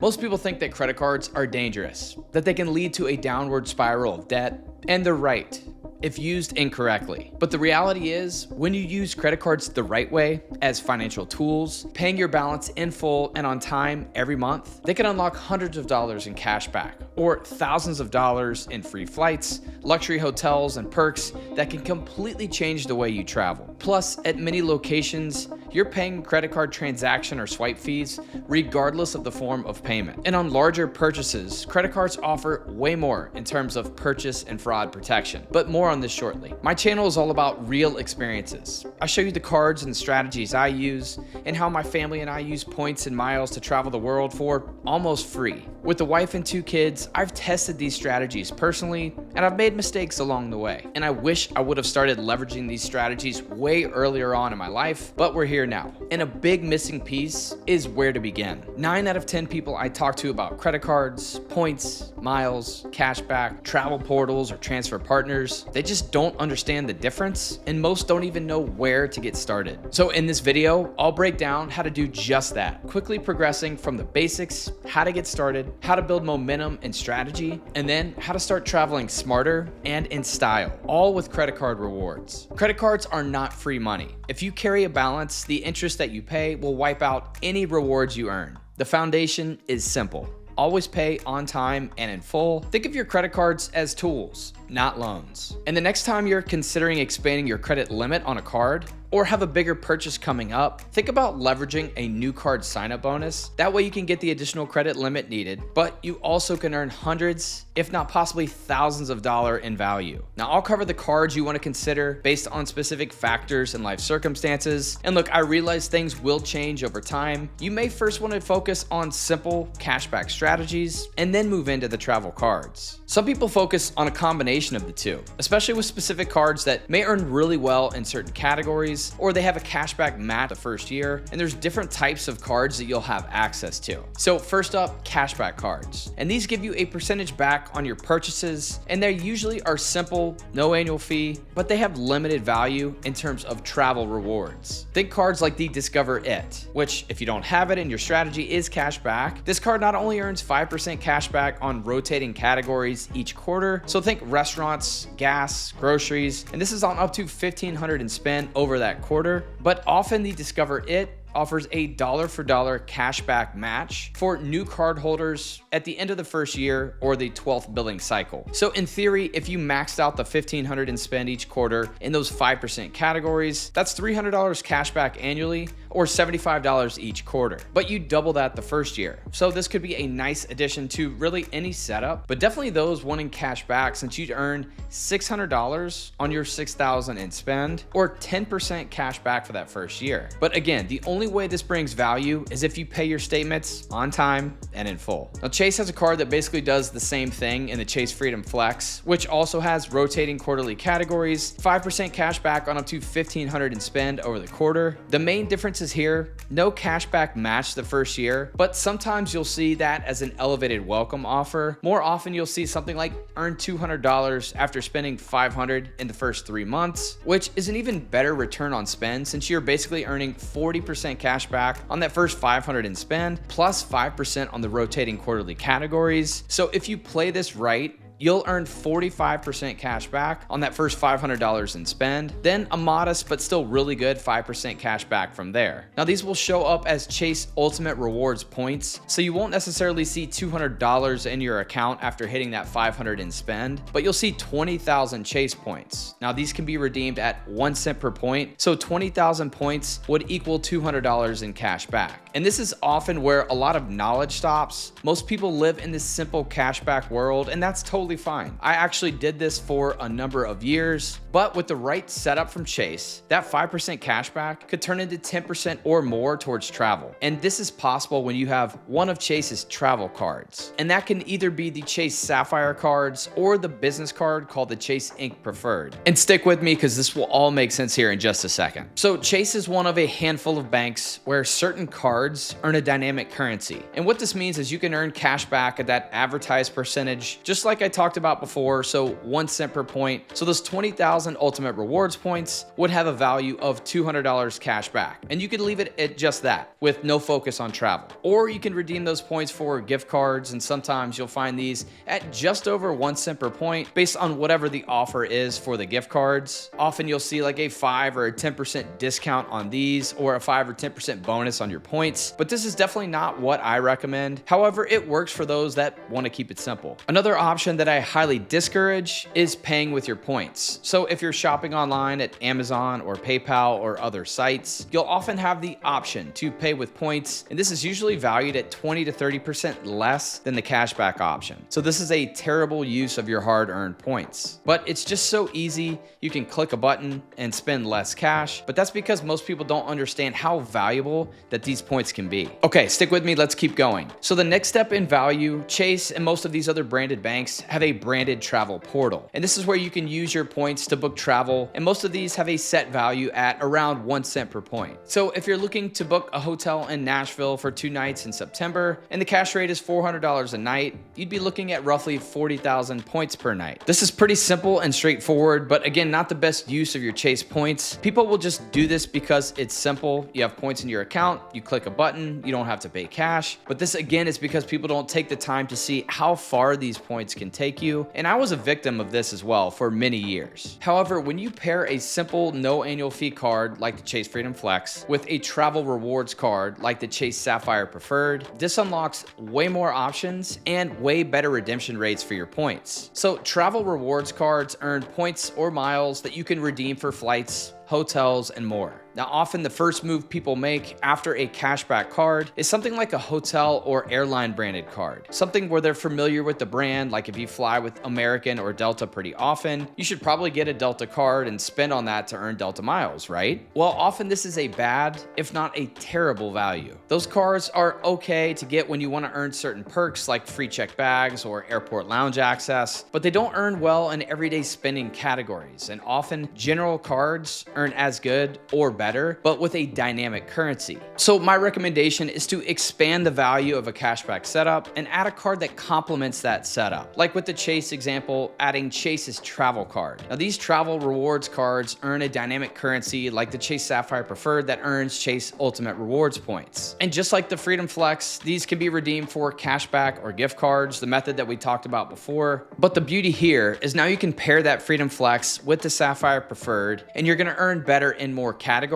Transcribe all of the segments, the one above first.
Most people think that credit cards are dangerous, that they can lead to a downward spiral of debt, and they're right if used incorrectly. But the reality is, when you use credit cards the right way, as financial tools, paying your balance in full and on time every month, they can unlock hundreds of dollars in cash back, or thousands of dollars in free flights, luxury hotels, and perks that can completely change the way you travel. Plus, at many locations, you're paying credit card transaction or swipe fees regardless of the form of payment. And on larger purchases, credit cards offer way more in terms of purchase and fraud protection. But more on this shortly. My channel is all about real experiences. I show you the cards and strategies I use and how my family and I use points and miles to travel the world for almost free. With a wife and 2 kids, I've tested these strategies personally and I've made mistakes along the way. And I wish I would have started leveraging these strategies way earlier on in my life, but we're here now. And a big missing piece is where to begin. 9 out of 10 people I talk to about credit cards, points, miles, cashback, travel portals, or transfer partners, they just don't understand the difference, and most don't even know where to get started. So in this video, I'll break down how to do just that, quickly progressing from the basics, how to get started, how to build momentum and strategy, and then how to start traveling smarter and in style, all with credit card rewards. Credit cards are not free money. If you carry a balance, the interest that you pay will wipe out any rewards you earn. The foundation is simple. Always pay on time and in full. Think of your credit cards as tools, not loans. And the next time you're considering expanding your credit limit on a card, or have a bigger purchase coming up, think about leveraging a new card sign-up bonus. That way you can get the additional credit limit needed, but you also can earn hundreds, if not possibly thousands of dollars in value. Now, I'll cover the cards you want to consider based on specific factors and life circumstances. And look, I realize things will change over time. You may first want to focus on simple cashback strategies and then move into the travel cards. Some people focus on a combination of the two, especially with specific cards that may earn really well in certain categories, or they have a cashback match the first year, and there's different types of cards that you'll have access to. So first up, cashback cards. And these give you a percentage back on your purchases, and they usually are simple, no annual fee, but they have limited value in terms of travel rewards. Think cards like the Discover It, which if you don't have it and your strategy is cashback, this card not only earns 5% cashback on rotating categories each quarter, so think restaurants, gas, groceries, and this is on up to $1,500 in spend over that quarter, but often the Discover It offers a dollar-for-dollar cashback match for new card holders at the end of the first year or the 12th billing cycle. So in theory, if you maxed out the $1,500 in spend each quarter in those 5% categories, that's $300 cashback annually or $75 each quarter. But you double that the first year. So this could be a nice addition to really any setup, but definitely those wanting cash back, since you'd earn $600 on your $6,000 in spend or 10% cash back for that first year. But again, the only way this brings value is if you pay your statements on time and in full. Now, Chase has a card that basically does the same thing in the Chase Freedom Flex, which also has rotating quarterly categories, 5% cash back on up to $1,500 in spend over the quarter. The main difference is here, no cashback match the first year, but sometimes you'll see that as an elevated welcome offer. More often you'll see something like earn $200 after spending $500 in the first 3 months, which is an even better return on spend since you're basically earning 40% cash back on that first $500 in spend, plus 5% on the rotating quarterly categories. So if you play this right, you'll earn 45% cash back on that first $500 in spend, then a modest but still really good 5% cash back from there. Now, these will show up as Chase Ultimate Rewards points, so you won't necessarily see $200 in your account after hitting that $500 in spend, but you'll see 20,000 Chase points. Now, these can be redeemed at 1 cent per point, so 20,000 points would equal $200 in cash back. And this is often where a lot of knowledge stops. Most people live in this simple cashback world, and that's totally fine. I actually did this for a number of years, but with the right setup from Chase, that 5% cashback could turn into 10% or more towards travel. And this is possible when you have one of Chase's travel cards. And that can either be the Chase Sapphire cards or the business card called the Chase Ink Preferred. And stick with me because this will all make sense here in just a second. So Chase is one of a handful of banks where certain cards earn a dynamic currency. And what this means is you can earn cash back at that advertised percentage, just like I talked about before, so 1 cent per point. So those 20,000 ultimate rewards points would have a value of $200 cash back. And you could leave it at just that with no focus on travel. Or you can redeem those points for gift cards, and sometimes you'll find these at just over 1 cent per point based on whatever the offer is for the gift cards. Often you'll see like a 5 or a 10% discount on these, or a 5 or 10% bonus on your points, but this is definitely not what I recommend. However, it works for those that want to keep it simple. Another option that I highly discourage is paying with your points. So if you're shopping online at Amazon or PayPal or other sites, you'll often have the option to pay with points, and this is usually valued at 20 to 30% less than the cashback option. So this is a terrible use of your hard-earned points. But it's just so easy. You can click a button and spend less cash, but that's because most people don't understand how valuable that these points can be. Okay, stick with me, let's keep going. So the next step in value, Chase and most of these other branded banks have a branded travel portal. And this is where you can use your points to book travel, and most of these have a set value at around 1 cent per point. So if you're looking to book a hotel in Nashville for 2 nights in September, and the cash rate is $400 a night, you'd be looking at roughly 40,000 points per night. This is pretty simple and straightforward, but again, not the best use of your Chase points. People will just do this because it's simple. You have points in your account, you click a button, you don't have to pay cash. But this again is because people don't take the time to see how far these points can take you. And I was a victim of this as well for many years. However, when you pair a simple no annual fee card like the Chase Freedom Flex with a travel rewards card like the Chase Sapphire Preferred, this unlocks way more options and way better redemption rates for your points. So travel rewards cards earn points or miles that you can redeem for flights, hotels, and more. Now, often the first move people make after a cashback card is something like a hotel or airline branded card. Something where they're familiar with the brand, like if you fly with American or Delta pretty often, you should probably get a Delta card and spend on that to earn Delta miles, right? Well, often this is a bad, if not a terrible value. Those cards are okay to get when you want to earn certain perks like free checked bags or airport lounge access, but they don't earn well in everyday spending categories, and often general cards earn as good or better, but with a dynamic currency. So my recommendation is to expand the value of a cashback setup and add a card that complements that setup. Like with the Chase example, adding Chase's travel card. Now these travel rewards cards earn a dynamic currency like the Chase Sapphire Preferred that earns Chase Ultimate Rewards points. And just like the Freedom Flex, these can be redeemed for cashback or gift cards, the method that we talked about before. But the beauty here is now you can pair that Freedom Flex with the Sapphire Preferred, and you're gonna earn better in more categories,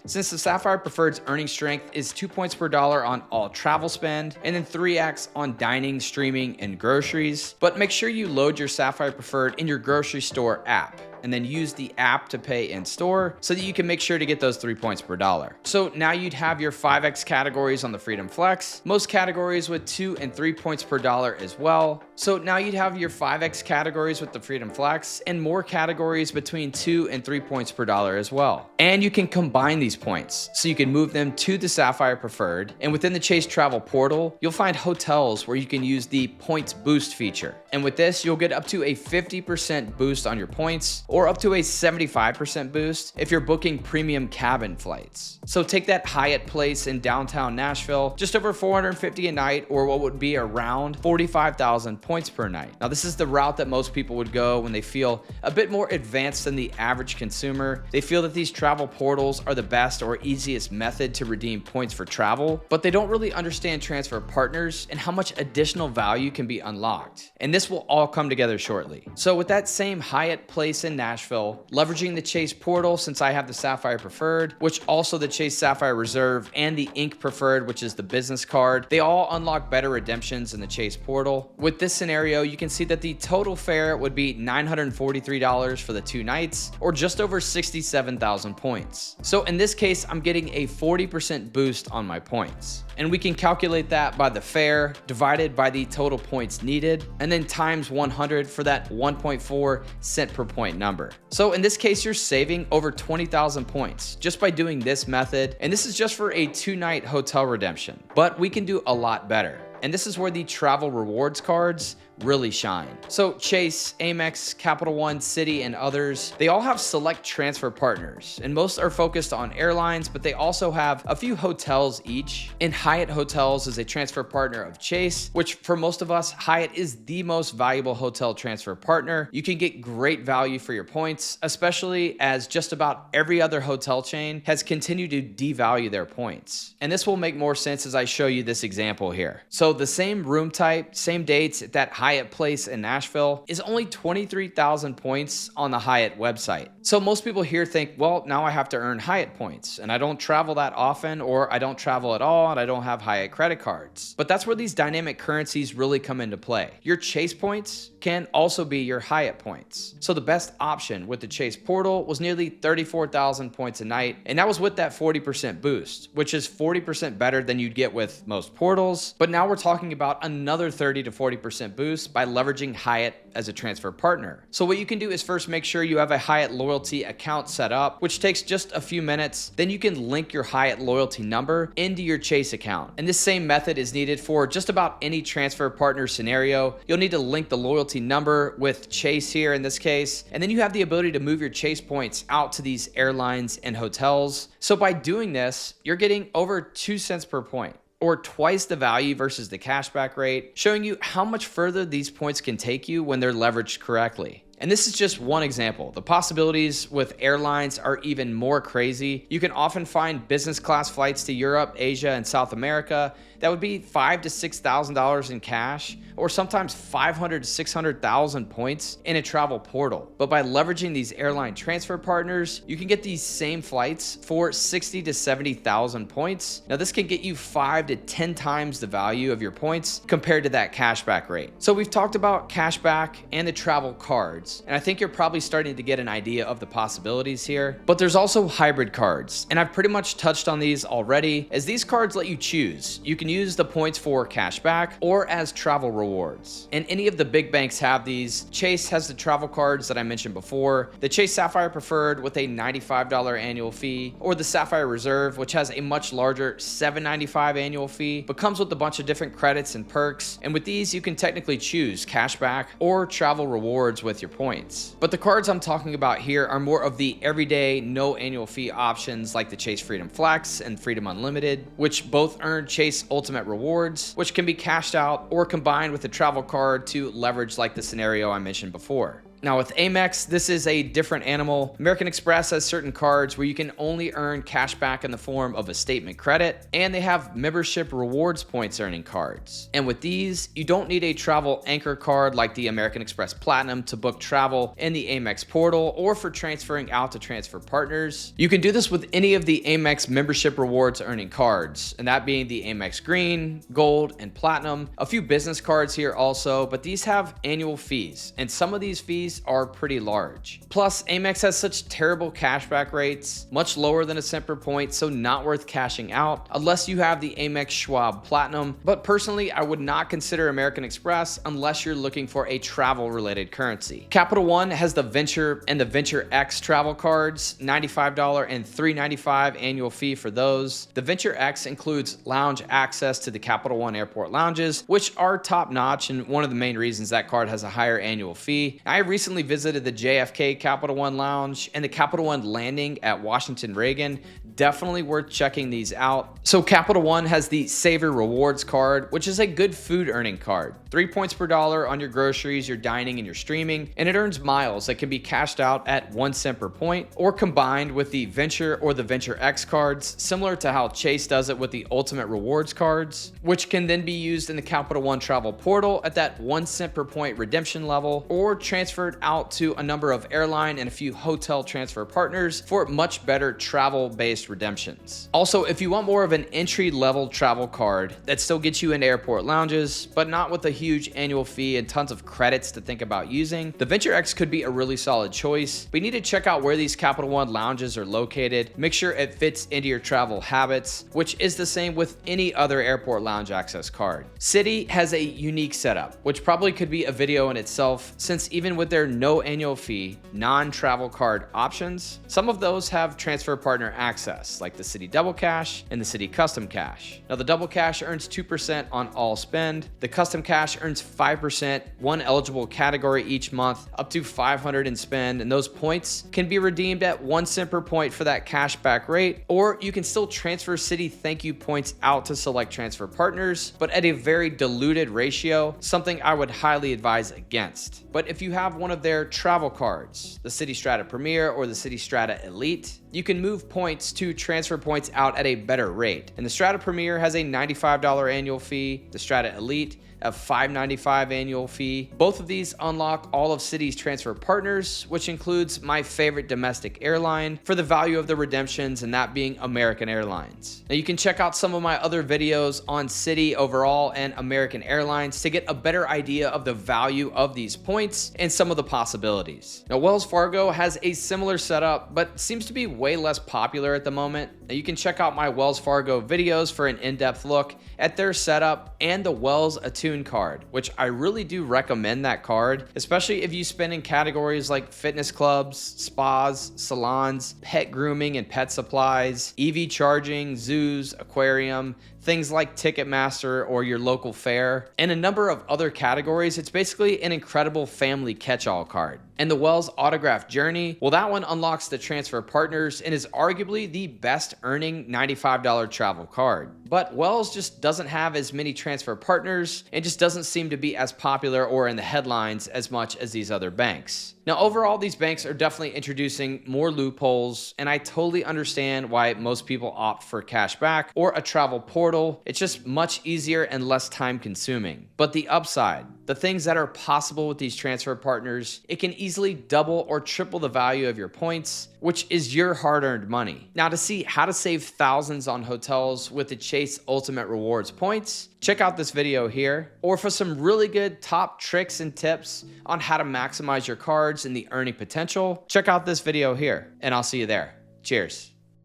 since the Sapphire Preferred's earning strength is 2 points per dollar on all travel spend, and then 3x on dining, streaming, and groceries. But make sure you load your Sapphire Preferred in your grocery store app, and then use the app to pay in store so that you can make sure to get those 3 points per dollar. So now you'd have your 5x categories on the Freedom Flex, most categories with 2 and 3 points per dollar as well. So now you'd have your 5x categories with the Freedom Flex and more categories between 2 and 3 points per dollar as well. And you can combine these points so you can move them to the Sapphire Preferred, and within the Chase Travel Portal, you'll find hotels where you can use the Points Boost feature. And with this, you'll get up to a 50% boost on your points, or up to a 75% boost if you're booking premium cabin flights. So take that Hyatt place in downtown Nashville, just over $450 a night, or what would be around 45,000 points per night. Now this is the route that most people would go when they feel a bit more advanced than the average consumer. They feel that these travel portals are the best or easiest method to redeem points for travel, but they don't really understand transfer partners and how much additional value can be unlocked. And this will all come together shortly. So with that same Hyatt place in Nashville, leveraging the Chase portal, since I have the Sapphire Preferred, which also the Chase Sapphire Reserve, and the Ink Preferred, which is the business card, they all unlock better redemptions in the Chase portal. With this scenario, you can see that the total fare would be $943 for the 2 nights, or just over 67,000 points. So in this case, I'm getting a 40% boost on my points. And we can calculate that by the fare divided by the total points needed, and then times 100 for that 1.4 cent per point number. So in this case, you're saving over 20,000 points just by doing this method, and this is just for a 2-night hotel redemption. But we can do a lot better. And this is where the travel rewards cards really shine. So Chase, Amex, Capital One, Citi, and others, they all have select transfer partners, and most are focused on airlines, but they also have a few hotels each. And Hyatt Hotels is a transfer partner of Chase, which for most of us, Hyatt is the most valuable hotel transfer partner. You can get great value for your points, especially as just about every other hotel chain has continued to devalue their points. And this will make more sense as I show you this example here. So the same room type, same dates at that Hyatt place in Nashville is only 23,000 points on the Hyatt website. So most people here think, well, now I have to earn Hyatt points, and I don't travel that often, or I don't travel at all, and I don't have Hyatt credit cards. But that's where these dynamic currencies really come into play. Your Chase points can also be your Hyatt points. So the best option with the Chase portal was nearly 34,000 points a night, and that was with that 40% boost, which is 40% better than you'd get with most portals. But now we're talking about another 30 to 40% boost by leveraging Hyatt as a transfer partner. So what you can do is first make sure you have a Hyatt loyalty account set up, which takes just a few minutes. Then you can link your Hyatt loyalty number into your Chase account. And this same method is needed for just about any transfer partner scenario. You'll need to link the loyalty number with Chase here in this case, and then you have the ability to move your Chase points out to these airlines and hotels. So by doing this, you're getting over 2 cents per point, or twice the value versus the cashback rate, showing you how much further these points can take you when they're leveraged correctly. And this is just one example. The possibilities with airlines are even more crazy. You can often find business class flights to Europe, Asia, and South America that would be $5,000 to $6,000 in cash, or sometimes 500,000 to 600,000 points in a travel portal. But by leveraging these airline transfer partners, you can get these same flights for 60,000 to 70,000 points. Now this can get you 5 to 10 times the value of your points compared to that cashback rate. So we've talked about cashback and the travel cards, and I think you're probably starting to get an idea of the possibilities here. But there's also hybrid cards, and I've pretty much touched on these already, as these cards let you choose. You can use the points for cashback or as travel rewards. And any of the big banks have these. Chase has the travel cards that I mentioned before, the Chase Sapphire Preferred with a $95 annual fee, or the Sapphire Reserve, which has a much larger $795 annual fee, but comes with a bunch of different credits and perks. And with these, you can technically choose cashback or travel rewards with your points. But the cards I'm talking about here are more of the everyday, no annual fee options like the Chase Freedom Flex and Freedom Unlimited, which both earn Chase Ultimate Rewards, which can be cashed out or combined with a travel card to leverage like the scenario I mentioned before. Now with Amex, this is a different animal. American Express has certain cards where you can only earn cash back in the form of a statement credit, and they have membership rewards points earning cards. And with these, you don't need a travel anchor card like the American Express Platinum to book travel in the Amex portal or for transferring out to transfer partners. You can do this with any of the Amex membership rewards earning cards, and that being the Amex Green, Gold, and Platinum. A few business cards here also, but these have annual fees, and some of these fees are pretty large. Plus, Amex has such terrible cashback rates, much lower than a cent per point, so not worth cashing out unless you have the Amex Schwab Platinum. But personally, I would not consider American Express unless you're looking for a travel-related currency. Capital One has the Venture and the Venture X travel cards, $95 and $395 annual fee for those. The Venture X includes lounge access to the Capital One airport lounges, which are top-notch and one of the main reasons that card has a higher annual fee. I recently visited the JFK Capital One Lounge and the Capital One Landing at Washington Reagan. Definitely worth checking these out. So Capital One has the Savor Rewards card, which is a good food earning card. 3 points per dollar on your groceries, your dining, and your streaming, and it earns miles that can be cashed out at 1 cent per point or combined with the Venture or the Venture X cards, similar to how Chase does it with the Ultimate Rewards cards, which can then be used in the Capital One travel portal at that 1 cent per point redemption level or transferred out to a number of airline and a few hotel transfer partners for much better travel-based redemptions. Also, if you want more of an entry-level travel card that still gets you into airport lounges, but not with a huge annual fee and tons of credits to think about using, the Venture X could be a really solid choice. But you need to check out where these Capital One lounges are located. Make sure it fits into your travel habits, which is the same with any other airport lounge access card. Citi has a unique setup, which probably could be a video in itself, since even with their no annual fee, non-travel card options. Some of those have transfer partner access, like the Citi Double Cash and the Citi Custom Cash. Now, the Double Cash earns 2% on all spend. The Custom Cash earns 5%, one eligible category each month, up to $500 in spend, and those points can be redeemed at 1 cent per point for that cashback rate, or you can still transfer Citi thank you points out to select transfer partners, but at a very diluted ratio, something I would highly advise against. But if you have one of their travel cards, the Citi Strata Premier or the Citi Strata Elite, you can move points to transfer points out at a better rate. And the Strata Premier has a $95 annual fee, the Strata Elite a $5.95 annual fee. Both of these unlock all of Citi's transfer partners, which includes my favorite domestic airline for the value of the redemptions, and that being American Airlines. Now you can check out some of my other videos on Citi overall and American Airlines to get a better idea of the value of these points and some of the possibilities. Now Wells Fargo has a similar setup, but seems to be way less popular at the moment. Now you can check out my Wells Fargo videos for an in-depth look at their setup and the Wells Attune card, which I really do recommend that card, especially if you spend in categories like fitness clubs, spas, salons, pet grooming and pet supplies, EV charging, zoos, aquarium, things like Ticketmaster or your local fair, and a number of other categories. It's basically an incredible family catch-all card. And the Wells Autograph Journey, well, that one unlocks the transfer partners and is arguably the best earning $95 travel card. But Wells just doesn't have as many transfer partners and just doesn't seem to be as popular or in the headlines as much as these other banks. Now, overall, these banks are definitely introducing more loopholes, and I totally understand why most people opt for cashback or a travel portal. It's just much easier and less time consuming. But the upside, the things that are possible with these transfer partners, it can easily double or triple the value of your points, which is your hard-earned money. Now, to see how to save thousands on hotels with the Chase Ultimate Rewards points, check out this video here. Or for some really good top tricks and tips on how to maximize your cards and the earning potential, check out this video here, and I'll see you there. Cheers.